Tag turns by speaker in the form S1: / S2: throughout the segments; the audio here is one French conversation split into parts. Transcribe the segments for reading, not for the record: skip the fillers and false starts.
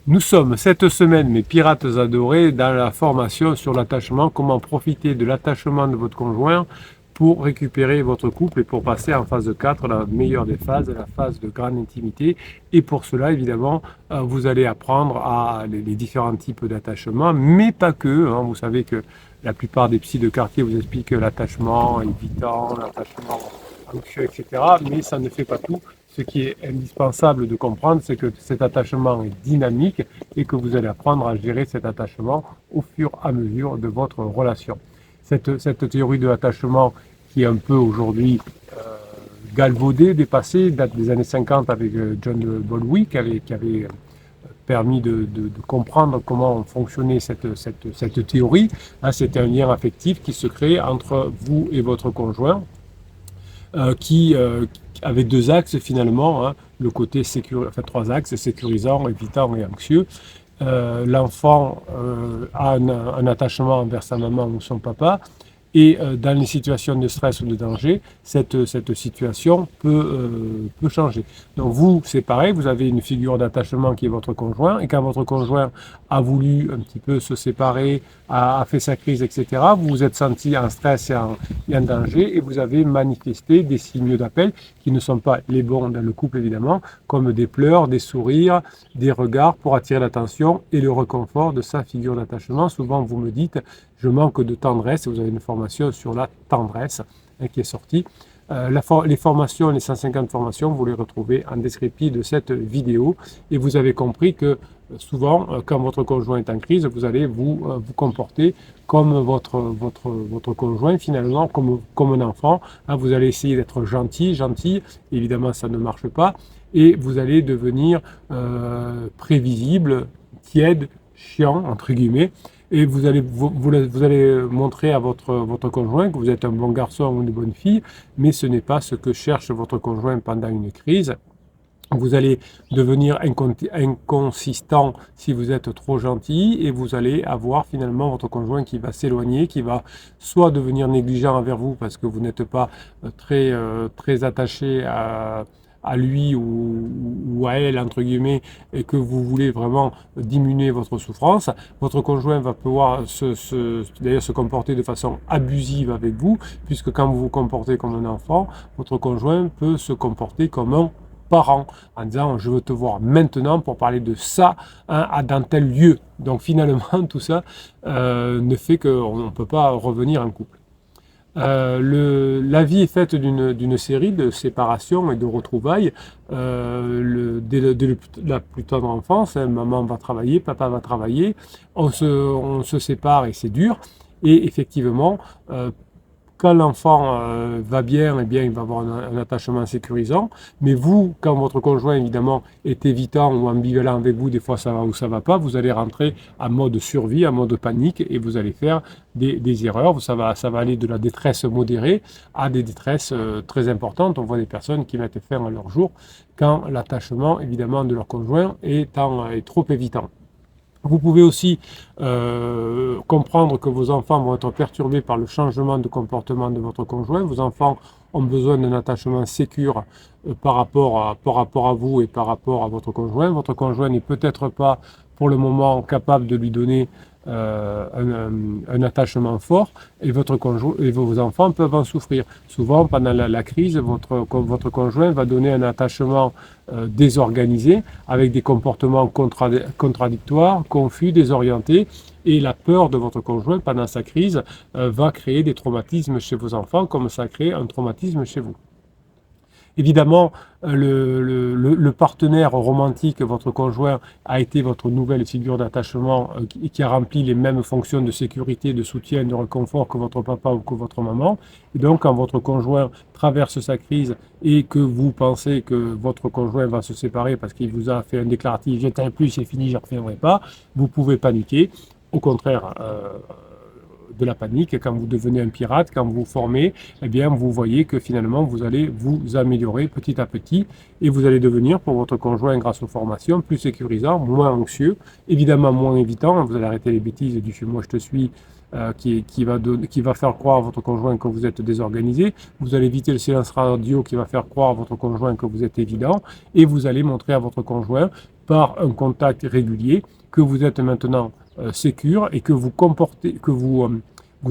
S1: Nous sommes cette semaine, mes pirates adorés, dans la formation sur l'attachement, comment profiter de l'attachement de votre conjoint pour récupérer votre couple et pour passer en phase 4, la meilleure des phases, la phase de grande intimité. Et pour cela, évidemment, vous allez apprendre les différents types d'attachement, mais pas que. Vous savez que la plupart des psys de quartier vous expliquent l'attachement évitant, l'attachement anxieux, etc. Mais ça ne fait pas tout. Ce qui est indispensable de comprendre, c'est que cet attachement est dynamique et que vous allez apprendre à gérer cet attachement au fur et à mesure de votre relation. Cette théorie de l'attachement qui est un peu aujourd'hui galvaudée, dépassée, date des années 50 avec John Bowlby qui avait permis de comprendre comment fonctionnait cette théorie. C'était un lien affectif qui se crée entre vous et votre conjoint qui avait deux axes finalement, le côté trois axes, sécurisant, évitant et anxieux. L'enfant a un attachement envers sa maman ou son papa, et dans les situations de stress ou de danger, cette situation peut changer. Donc vous, c'est pareil, vous avez une figure d'attachement qui est votre conjoint, et quand votre conjoint a voulu un petit peu se séparer, a fait sa crise, etc., vous vous êtes senti en stress et en danger, et vous avez manifesté des signaux d'appel qui ne sont pas les bons dans le couple, évidemment, comme des pleurs, des sourires, des regards pour attirer l'attention et le réconfort de sa figure d'attachement. Souvent, vous me dites, je manque de tendresse, et vous avez une formation sur la tendresse qui est sortie. Les formations, les 150 formations, vous les retrouvez en descriptif de cette vidéo, et vous avez compris que souvent, quand votre conjoint est en crise, vous allez vous comporter comme votre conjoint, finalement, comme un enfant. Vous allez essayer d'être gentil, évidemment ça ne marche pas, et vous allez devenir prévisible, tiède, chiant, entre guillemets, et vous allez montrer à votre conjoint que vous êtes un bon garçon ou une bonne fille, mais ce n'est pas ce que cherche votre conjoint pendant une crise. Vous allez devenir inconsistant si vous êtes trop gentil, et vous allez avoir finalement votre conjoint qui va s'éloigner, qui va soit devenir négligent envers vous parce que vous n'êtes pas très attaché à lui ou à elle, entre guillemets, et que vous voulez vraiment diminuer votre souffrance. Votre conjoint va pouvoir d'ailleurs se comporter de façon abusive avec vous, puisque quand vous vous comportez comme un enfant, votre conjoint peut se comporter comme un parent, en disant je veux te voir maintenant pour parler de ça dans tel lieu. Donc finalement tout ça ne fait qu'on ne peut pas revenir en couple. La vie est faite d'une série de séparations et de retrouvailles dès la plus tendre enfance. Maman va travailler, papa va travailler, on se sépare et c'est dur. Et effectivement, quand l'enfant va bien, eh bien, il va avoir un attachement sécurisant. Mais vous, quand votre conjoint, évidemment, est évitant ou ambivalent avec vous, des fois ça va ou ça va pas, vous allez rentrer en mode survie, en mode panique, et vous allez faire des erreurs. Ça va aller de la détresse modérée à des détresses très importantes. On voit des personnes qui mettent fin à leur jour quand l'attachement, évidemment, de leur conjoint est trop évitant. Vous pouvez aussi comprendre que vos enfants vont être perturbés par le changement de comportement de votre conjoint. Vos enfants ont besoin d'un attachement sécure par rapport à vous et par rapport à votre conjoint. Votre conjoint n'est peut-être pas pour le moment capable de lui donner un attachement fort, et votre conjoint et vos enfants peuvent en souffrir. Souvent, pendant la crise, votre conjoint va donner un attachement désorganisé, avec des comportements contradictoires, confus, désorientés, et la peur de votre conjoint pendant sa crise va créer des traumatismes chez vos enfants, comme ça crée un traumatisme chez vous. Évidemment, le partenaire romantique, votre conjoint, a été votre nouvelle figure d'attachement qui a rempli les mêmes fonctions de sécurité, de soutien, de réconfort que votre papa ou que votre maman. Et donc, quand votre conjoint traverse sa crise et que vous pensez que votre conjoint va se séparer parce qu'il vous a fait un déclaratif « je t'aime plus, c'est fini, je ne reviendrai pas », vous pouvez paniquer. Au contraire, de la panique, quand vous devenez un pirate, quand vous vous formez, eh bien, vous voyez que finalement, vous allez vous améliorer petit à petit, et vous allez devenir, pour votre conjoint, grâce aux formations, plus sécurisant, moins anxieux, évidemment moins évitant. Vous allez arrêter les bêtises du « moi je te suis », qui va faire croire à votre conjoint que vous êtes désorganisé. Vous allez éviter le silence radio qui va faire croire à votre conjoint que vous êtes évident, et vous allez montrer à votre conjoint par un contact régulier, que vous êtes maintenant sécure et que vous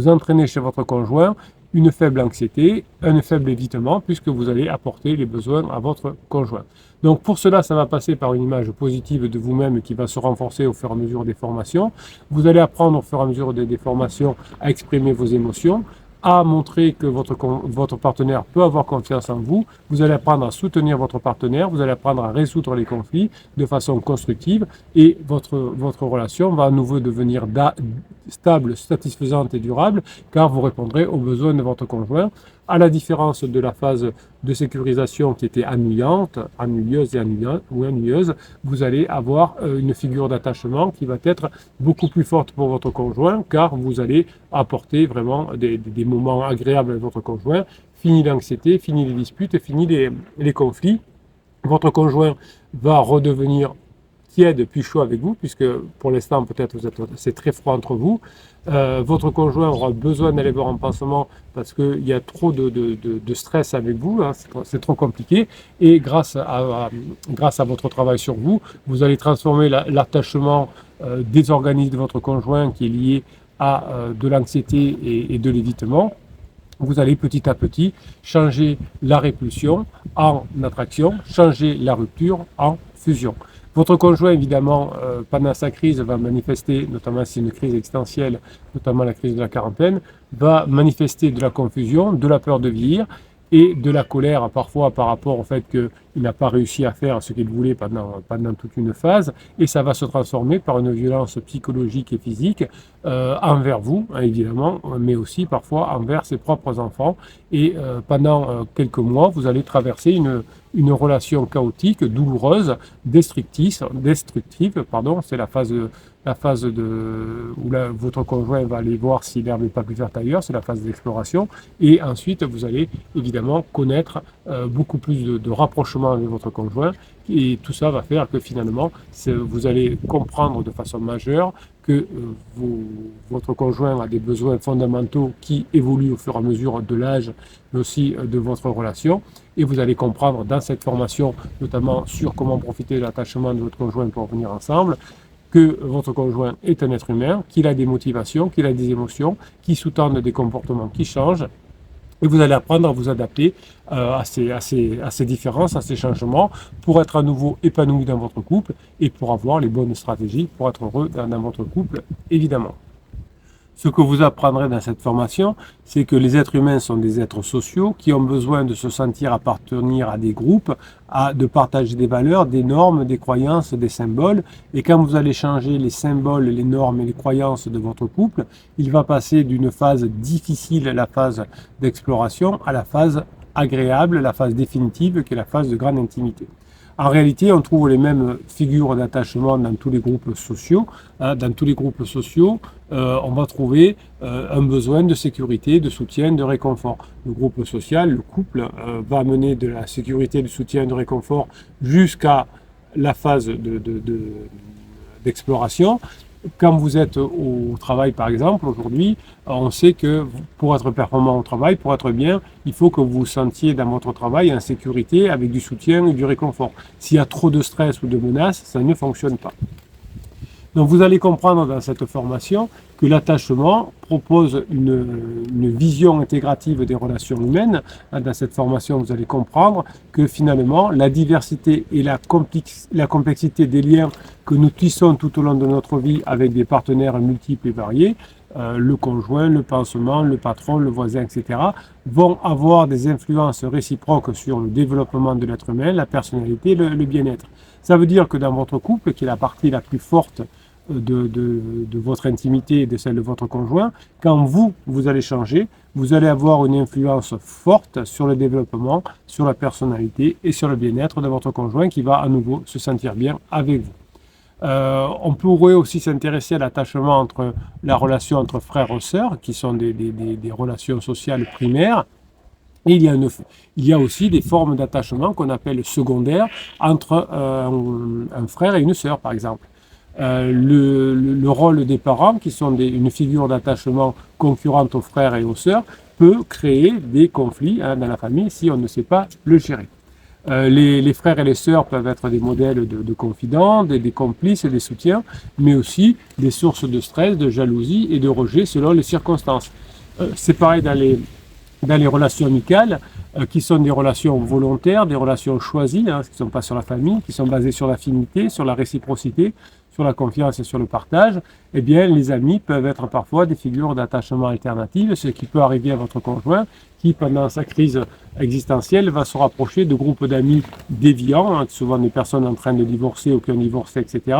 S1: entraînez chez votre conjoint une faible anxiété, un faible évitement, puisque vous allez apporter les besoins à votre conjoint. Donc pour cela, ça va passer par une image positive de vous-même qui va se renforcer au fur et à mesure des formations. Vous allez apprendre au fur et à mesure des formations à exprimer vos émotions, à montrer que votre partenaire peut avoir confiance en vous. Vous allez apprendre à soutenir votre partenaire, vous allez apprendre à résoudre les conflits de façon constructive et votre relation va à nouveau devenir stable, satisfaisante et durable car vous répondrez aux besoins de votre conjoint. À la différence de la phase de sécurisation qui était ennuyeuse, vous allez avoir une figure d'attachement qui va être beaucoup plus forte pour votre conjoint car vous allez apporter vraiment des moments agréables avec votre conjoint. Fini l'anxiété, fini les disputes, fini les conflits. Votre conjoint va redevenir tiède puis chaud avec vous, puisque pour l'instant peut-être c'est très froid entre vous. Votre conjoint aura besoin d'aller voir un pansement parce qu'il y a trop de stress avec vous, hein, c'est trop compliqué. Et grâce à votre travail sur vous, vous allez transformer l'attachement désorganisé de votre conjoint qui est lié à de l'anxiété et de l'évitement. Vous allez petit à petit changer la répulsion en attraction, changer la rupture en fusion. Votre conjoint, évidemment, pendant sa crise, va manifester, notamment si c'est une crise existentielle, notamment la crise de la quarantaine, va manifester de la confusion, de la peur de vieillir et de la colère parfois par rapport au fait qu'il n'a pas réussi à faire ce qu'il voulait pendant toute une phase, et ça va se transformer par une violence psychologique et physique envers vous, hein, évidemment, mais aussi parfois envers ses propres enfants. Et pendant quelques mois, vous allez traverser une relation chaotique, douloureuse, destructive, c'est la phase où votre conjoint va aller voir si l'herbe n'est pas plus verte ailleurs, c'est la phase d'exploration, et ensuite vous allez évidemment connaître beaucoup plus de rapprochement avec votre conjoint, et tout ça va faire que finalement vous allez comprendre de façon majeure que votre conjoint a des besoins fondamentaux qui évoluent au fur et à mesure de l'âge, mais aussi de votre relation. Et vous allez comprendre dans cette formation, notamment sur comment profiter de l'attachement de votre conjoint pour venir ensemble, que votre conjoint est un être humain, qu'il a des motivations, qu'il a des émotions, qui sous-tendent des comportements qui changent. Et vous allez apprendre à vous adapter à ces différences, à ces changements, pour être à nouveau épanoui dans votre couple et pour avoir les bonnes stratégies pour être heureux dans votre couple, évidemment. Ce que vous apprendrez dans cette formation, c'est que les êtres humains sont des êtres sociaux qui ont besoin de se sentir appartenir à des groupes, de partager des valeurs, des normes, des croyances, des symboles. Et quand vous allez changer les symboles, les normes et les croyances de votre couple, il va passer d'une phase difficile, la phase d'exploration, à la phase agréable, la phase définitive, qui est la phase de grande intimité. En réalité, on trouve les mêmes figures d'attachement dans tous les groupes sociaux. Dans tous les groupes sociaux, on va trouver un besoin de sécurité, de soutien, de réconfort. Le groupe social, le couple, va amener de la sécurité, du soutien, de réconfort jusqu'à la phase d'exploration. Quand vous êtes au travail, par exemple, aujourd'hui, on sait que pour être performant au travail, pour être bien, il faut que vous vous sentiez dans votre travail en sécurité, avec du soutien et du réconfort. S'il y a trop de stress ou de menaces, ça ne fonctionne pas. Donc vous allez comprendre dans cette formation que l'attachement propose une vision intégrative des relations humaines. Dans cette formation, vous allez comprendre que finalement, la diversité et la complexité des liens que nous tissons tout au long de notre vie avec des partenaires multiples et variés, le conjoint, le pansement, le patron, le voisin, etc., vont avoir des influences réciproques sur le développement de l'être humain, la personnalité, le bien-être. Ça veut dire que dans votre couple, qui est la partie la plus forte de votre intimité et de celle de votre conjoint, quand vous allez changer, vous allez avoir une influence forte sur le développement, sur la personnalité et sur le bien-être de votre conjoint qui va à nouveau se sentir bien avec vous. On pourrait aussi s'intéresser à l'attachement entre la relation entre frères et sœurs, qui sont des relations sociales primaires. Et il y a aussi des formes d'attachement qu'on appelle secondaires entre un frère et une sœur, par exemple. Le rôle des parents, qui sont une figure d'attachement concurrente aux frères et aux sœurs, peut créer des conflits dans la famille si on ne sait pas le gérer. Les frères et les sœurs peuvent être des modèles de confidents, des complices et des soutiens, mais aussi des sources de stress, de jalousie et de rejet selon les circonstances. C'est pareil dans les relations amicales, qui sont des relations volontaires, des relations choisies, hein, qui ne sont pas sur la famille, qui sont basées sur l'affinité, sur la réciprocité, sur la confiance et sur le partage. Eh bien, les amis peuvent être parfois des figures d'attachement alternatives, ce qui peut arriver à votre conjoint qui, pendant sa crise existentielle, va se rapprocher de groupes d'amis déviants, hein, souvent des personnes en train de divorcer ou qui ont divorcé, etc.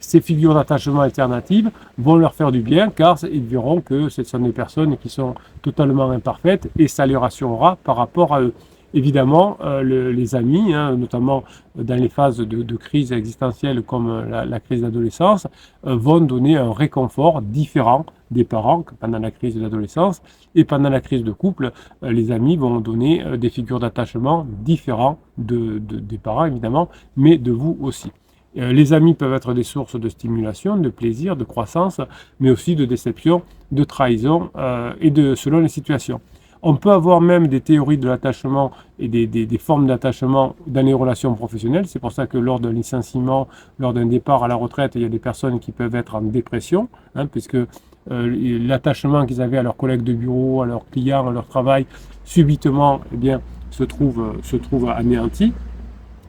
S1: Ces figures d'attachement alternatives vont leur faire du bien car ils verront que ce sont des personnes qui sont totalement imparfaites et ça les rassurera par rapport à eux. Évidemment, les amis, hein, notamment dans les phases de crise existentielle comme la crise d'adolescence, vont donner un réconfort différent des parents pendant la crise de l'adolescence et pendant la crise de couple, les amis vont donner des figures d'attachement différents des parents évidemment, mais de vous aussi. Les amis peuvent être des sources de stimulation, de plaisir, de croissance, mais aussi de déception, de trahison et selon les situations. On peut avoir même des théories de l'attachement et des formes d'attachement dans les relations professionnelles. C'est pour ça que lors d'un licenciement, lors d'un départ à la retraite, il y a des personnes qui peuvent être en dépression, hein, puisque l'attachement qu'ils avaient à leurs collègues de bureau, à leurs clients, à leur travail, subitement eh bien, se trouve anéanti.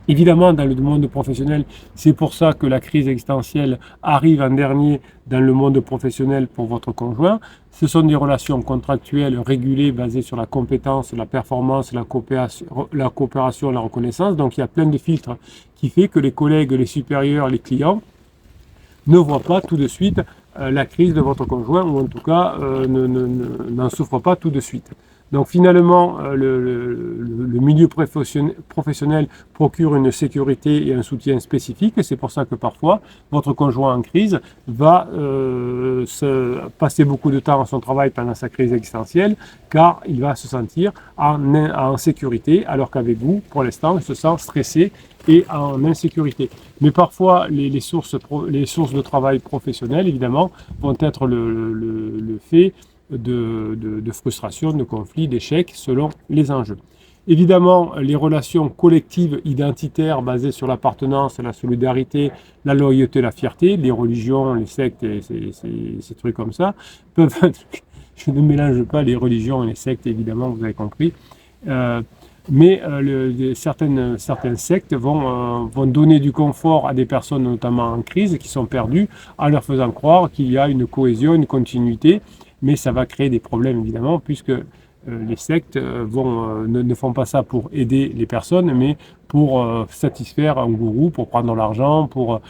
S1: Évidemment, dans le monde professionnel, c'est pour ça que la crise existentielle arrive en dernier dans le monde professionnel pour votre conjoint. Ce sont des relations contractuelles régulées basées sur la compétence, la performance, la coopération, la reconnaissance. Donc il y a plein de filtres qui fait que les collègues, les supérieurs, les clients ne voient pas tout de suite la crise de votre conjoint ou en tout cas n'en souffrent pas tout de suite. Donc finalement, le milieu professionnel procure une sécurité et un soutien spécifique. Et c'est pour ça que parfois, votre conjoint en crise va passer beaucoup de temps à son travail pendant sa crise existentielle, car il va se sentir en sécurité, alors qu'avec vous, pour l'instant, il se sent stressé et en insécurité. Mais parfois, les sources de travail professionnel, évidemment, vont être le fait de frustration, de conflits, d'échecs selon les enjeux. Évidemment, les relations collectives identitaires basées sur l'appartenance, la solidarité, la loyauté, la fierté, les religions, les sectes et ces trucs comme ça, peuvent être... Je ne mélange pas les religions et les sectes, évidemment, vous avez compris. Mais certaines sectes vont donner du confort à des personnes, notamment en crise, qui sont perdues, en leur faisant croire qu'il y a une cohésion, une continuité, mais ça va créer des problèmes, évidemment, puisque les sectes ne font pas ça pour aider les personnes, mais pour satisfaire un gourou, pour prendre de l'argent, pour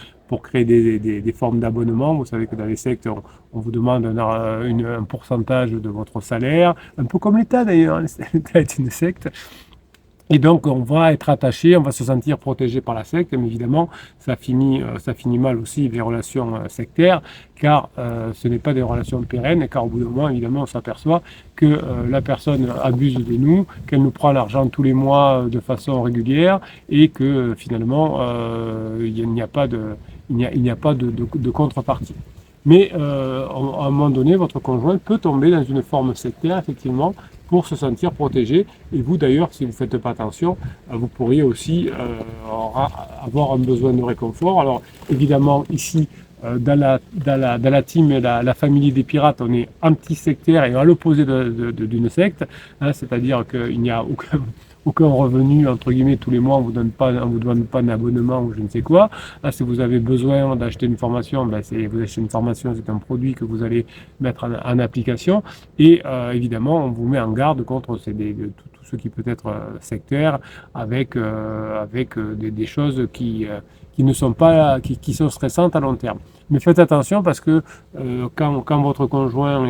S1: créer des formes d'abonnement. Vous savez que dans les sectes, on vous demande un pourcentage de votre salaire, un peu comme l'État d'ailleurs, l'État est une secte. Et donc, on va être attaché, on va se sentir protégé par la secte, mais évidemment, ça finit mal aussi les relations sectaires, car ce n'est pas des relations pérennes, car au bout d'un moment, évidemment, on s'aperçoit que la personne abuse de nous, qu'elle nous prend l'argent tous les mois de façon régulière, et que finalement, il n'y a pas de contrepartie. Mais à un moment donné, votre conjoint peut tomber dans une forme sectaire, effectivement, pour se sentir protégé. Et vous d'ailleurs, si vous ne faites pas attention, vous pourriez aussi avoir un besoin de réconfort. Alors évidemment, ici, dans la team, la famille des pirates, on est anti-sectaire et à l'opposé d'une secte, hein, c'est-à-dire qu'il n'y a aucun revenu, entre guillemets, tous les mois, on vous donne pas d'abonnement ou je ne sais quoi. Là, si vous avez besoin d'acheter une formation, vous achetez une formation, c'est un produit que vous allez mettre en application. Et évidemment, on vous met en garde contre tout ce qui peut être sectaire avec des choses qui ne sont pas, qui sont stressantes à long terme. Mais faites attention parce que quand votre conjoint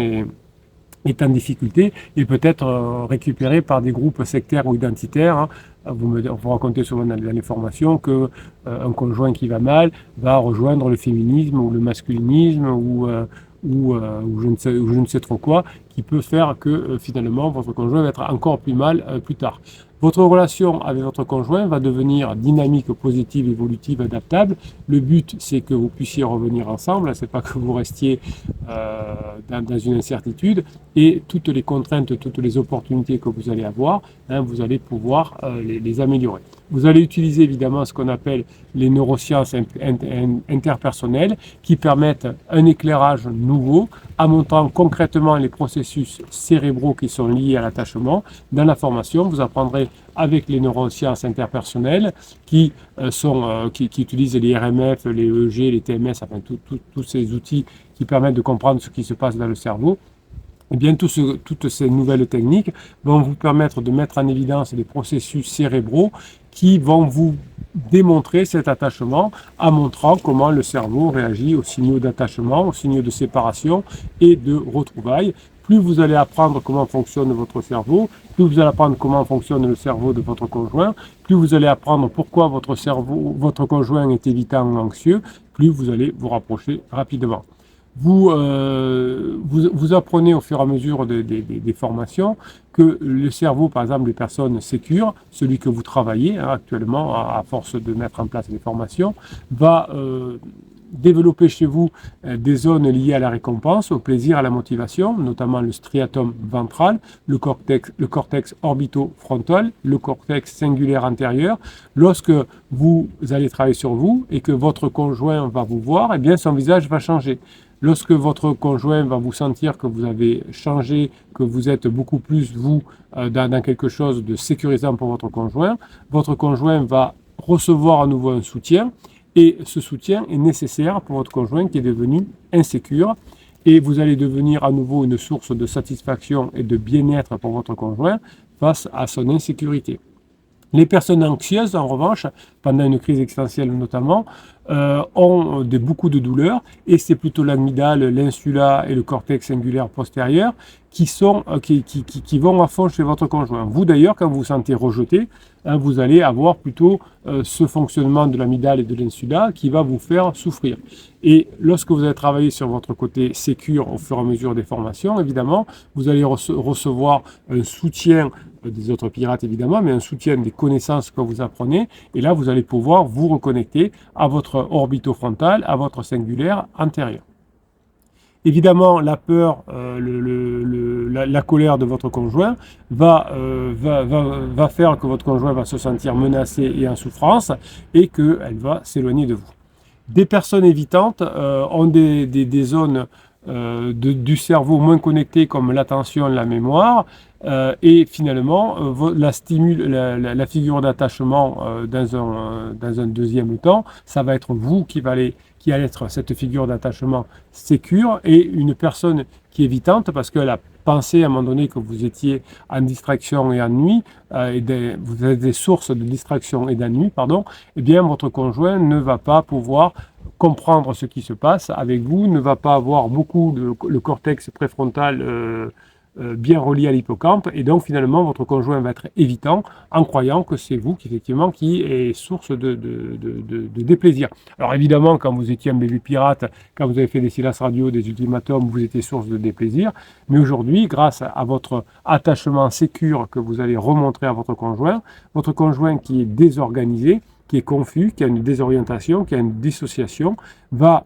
S1: est en difficulté, il peut être récupéré par des groupes sectaires ou identitaires. Hein. Vous racontez souvent dans les formations qu'un conjoint qui va mal va rejoindre le féminisme ou le masculinisme ou je ne sais trop quoi, qui peut faire que finalement votre conjoint va être encore plus mal plus tard. Votre relation avec votre conjoint va devenir dynamique, positive, évolutive, adaptable. Le but, c'est que vous puissiez revenir ensemble, c'est pas que vous restiez dans une incertitude, et toutes les contraintes, toutes les opportunités que vous allez avoir, vous allez pouvoir les améliorer. Vous allez utiliser évidemment ce qu'on appelle les neurosciences interpersonnelles qui permettent un éclairage nouveau en montrant concrètement les processus cérébraux qui sont liés à l'attachement. Dans la formation, vous apprendrez avec les neurosciences interpersonnelles qui utilisent les RMF, les EEG, les TMS, enfin tous ces outils qui permettent de comprendre ce qui se passe dans le cerveau. Eh bien, toutes ces nouvelles techniques vont vous permettre de mettre en évidence des processus cérébraux qui vont vous démontrer cet attachement en montrant comment le cerveau réagit aux signaux d'attachement, aux signaux de séparation et de retrouvailles. Plus vous allez apprendre comment fonctionne votre cerveau, plus vous allez apprendre comment fonctionne le cerveau de votre conjoint, plus vous allez apprendre pourquoi votre conjoint est évitant ou anxieux, plus vous allez vous rapprocher rapidement. Vous apprenez au fur et à mesure des formations que le cerveau, par exemple, des personnes sécures, celui que vous travaillez actuellement à force de mettre en place les formations, va développer chez vous des zones liées à la récompense, au plaisir, à la motivation, notamment le striatum ventral, le cortex orbitofrontal, le cortex singulaire antérieur. Lorsque vous allez travailler sur vous et que votre conjoint va vous voir, eh bien son visage va changer. Lorsque votre conjoint va vous sentir que vous avez changé, que vous êtes beaucoup plus vous dans quelque chose de sécurisant pour votre conjoint va recevoir à nouveau un soutien et ce soutien est nécessaire pour votre conjoint qui est devenu insécure et vous allez devenir à nouveau une source de satisfaction et de bien-être pour votre conjoint face à son insécurité. Les personnes anxieuses, en revanche, pendant une crise existentielle notamment, ont beaucoup de douleurs et c'est plutôt l'amygdale, l'insula et le cortex singulaire postérieur qui vont à fond chez votre conjoint. Vous d'ailleurs, quand vous vous sentez rejeté, vous allez avoir plutôt ce fonctionnement de l'amygdale et de l'insula qui va vous faire souffrir. Et lorsque vous allez travailler sur votre côté sécure au fur et à mesure des formations, évidemment, vous allez recevoir un soutien des autres pirates évidemment, mais un soutien des connaissances que vous apprenez, et là vous allez pouvoir vous reconnecter à votre orbitofrontal, à votre singulaire antérieur. Évidemment, la peur, la colère de votre conjoint va faire que votre conjoint va se sentir menacé et en souffrance, et qu'elle va s'éloigner de vous. Des personnes évitantes ont des zones du cerveau moins connectées comme l'attention, la mémoire, et finalement la figure d'attachement dans un deuxième temps, ça va être vous qui allez être cette figure d'attachement sécure, et une personne qui est évitante parce qu'elle a pensé à un moment donné que vous étiez en distraction et ennui, vous avez des sources de distraction et d'ennui, eh bien votre conjoint ne va pas pouvoir comprendre ce qui se passe avec vous, ne va pas avoir beaucoup le cortex préfrontal bien relié à l'hippocampe, et donc finalement votre conjoint va être évitant en croyant que c'est vous effectivement qui est source de déplaisir. Alors évidemment, quand vous étiez un bébé pirate, quand vous avez fait des silences radio, des ultimatums, vous étiez source de déplaisir, mais aujourd'hui, grâce à votre attachement sécure que vous allez remontrer à votre conjoint qui est désorganisé, qui est confus, qui a une désorientation, qui a une dissociation, va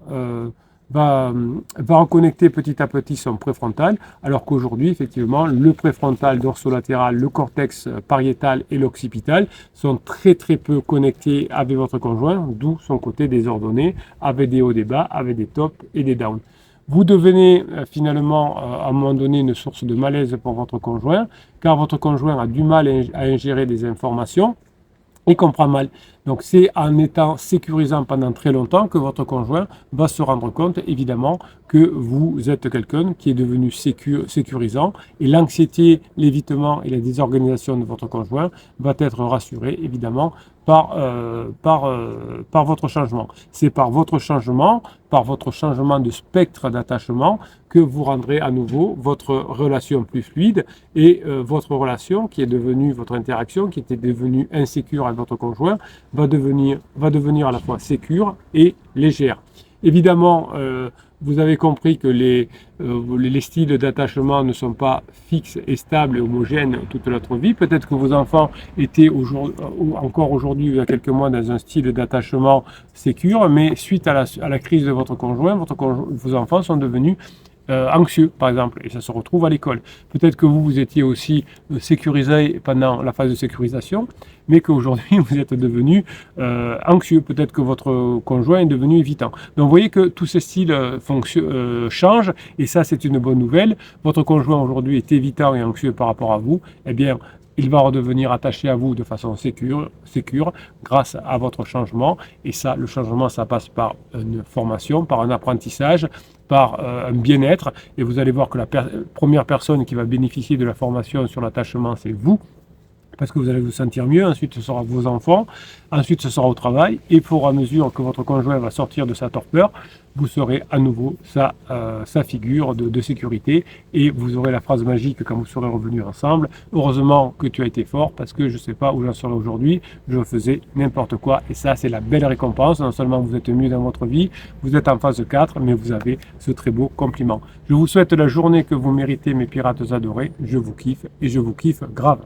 S1: reconnecter petit à petit son préfrontal, alors qu'aujourd'hui, effectivement, le préfrontal dorsolatéral, le cortex pariétal et l'occipital sont très très peu connectés avec votre conjoint, d'où son côté désordonné, avec des hauts, des bas, avec des tops et des downs. Vous devenez finalement à un moment donné une source de malaise pour votre conjoint, car votre conjoint a du mal à ingérer des informations et comprend mal. Donc c'est en étant sécurisant pendant très longtemps que votre conjoint va se rendre compte évidemment que vous êtes quelqu'un qui est devenu sécurisant, et l'anxiété, l'évitement et la désorganisation de votre conjoint va être rassurée évidemment par votre changement. C'est par votre changement de spectre d'attachement que vous rendrez à nouveau votre relation plus fluide, et votre relation votre interaction qui était devenue insécure avec votre conjoint va devenir à la fois sécure et légère. Évidemment, vous avez compris que les styles d'attachement ne sont pas fixes et stables et homogènes toute notre vie. Peut-être que vos enfants étaient encore aujourd'hui, il y a quelques mois, dans un style d'attachement sécure, mais suite à la crise de votre conjoint, vos enfants sont devenus anxieux, par exemple, et ça se retrouve à l'école. Peut-être que vous étiez aussi sécurisé pendant la phase de sécurisation, mais qu'aujourd'hui vous êtes devenu anxieux. Peut-être que votre conjoint est devenu évitant. Donc vous voyez que tous ces styles changent, et ça c'est une bonne nouvelle. Votre conjoint aujourd'hui est évitant et anxieux par rapport à vous. Eh bien, il va redevenir attaché à vous de façon sécure grâce à votre changement. Et ça, le changement, ça passe par une formation, par un apprentissage, par un bien-être. Et vous allez voir que la première personne qui va bénéficier de la formation sur l'attachement, c'est vous, parce que vous allez vous sentir mieux. Ensuite, ce sera vos enfants. Ensuite, ce sera au travail. Et au fur et à mesure que votre conjoint va sortir de sa torpeur, vous serez à nouveau sa figure de sécurité. Et vous aurez la phrase magique quand vous serez revenus ensemble. Heureusement que tu as été fort, parce que je ne sais pas où j'en serai aujourd'hui. Je faisais n'importe quoi. Et ça, c'est la belle récompense. Non seulement vous êtes mieux dans votre vie, vous êtes en phase 4, mais vous avez ce très beau compliment. Je vous souhaite la journée que vous méritez, mes pirates adorés. Je vous kiffe et je vous kiffe grave.